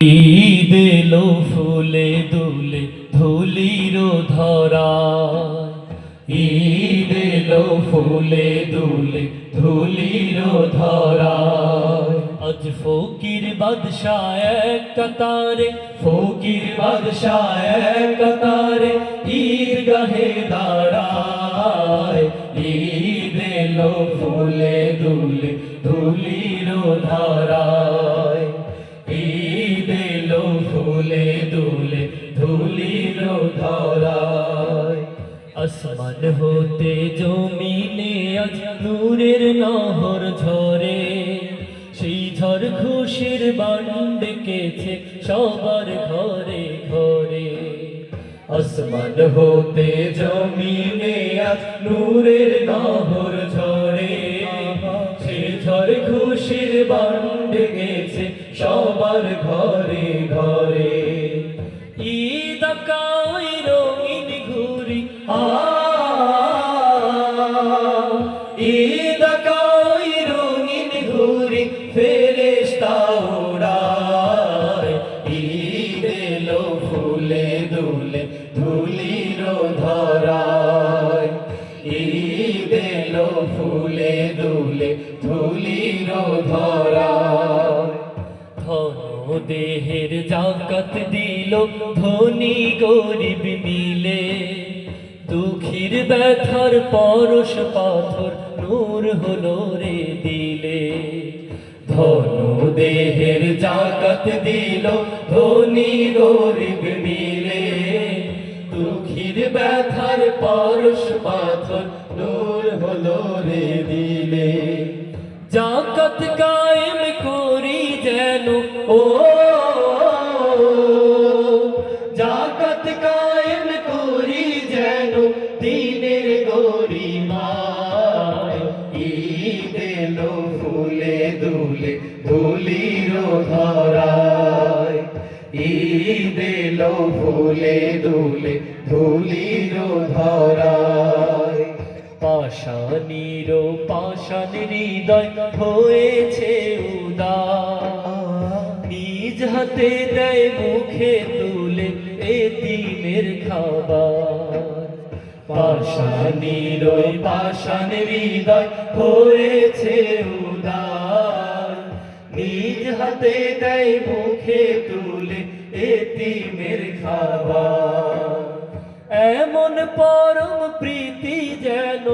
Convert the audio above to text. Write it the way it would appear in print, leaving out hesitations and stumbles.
ঈদ এলো ফুলে দুলে ধুলির ধরায়, ঈদ এলো ফুলে দুলে ধুলির ধরায়। আজ ফকির বাদশাহ এক কাতারে, ফকির বাদশাহ এক কাতারে ঈদগাহে দাঁড়ায়। ঈদ এলো ফুলে দুলে ধুলির ধরায়, ঈদ এলো ফুলে দুলে ধুলির ধরায়। আসমান হতে জমিনে আজ নূরের নহর ঝরে, সেই ঝড় খুশির বান ডেকেছে সবার ঘরে ঘরে। আসমান হতে জমিনে আজ নূরের নহর ঝরে, সেই ঝড় খুশির বান ডেকেছে সবার ঘরে ঘরে। ঈদ আকাই রঙিন ঘুরি ঈদ আকাই রঙিন ঘুরি ফেরেশতা ওড়ায়। ঈদ এলো ফুলে দুলে ধুলির ধরায়, ঈদ এলো ফুলে দুলে ধুলির ধরায়। ধন দেহের জাকাত দিল ধনী গরিব মিলে, দুঃখীর ব্যথার পরশ পাথর নূর হলো রে দিলে। ধন দেহের জাকাত দিল ধনী গরিব মিলে, দুঃখীর ব্যথার পরশ পাথর নূর হলো রে দিলে। জাকাত কায়েম করি যেন ও, জাকাত কায়েম করি যেন দিনের গরিমায়। ঈদ এলো ফুলে দুলে ধুলির ধরায়, ঈদ এলো ফুলে দুলে ধুলির ধরায়। পাষাণীর পাষাণ হৃদয় হয়েছে উদার, নিজ হাতে দেয় মুখে তুলে এতিমের খাবার। পাষাণীর পাষাণ হৃদয় হয়েছে উদার, নিজ হাতে দেয় মুখে তুলে এতিমের খাবার। এমন পরম প্রীতি যেন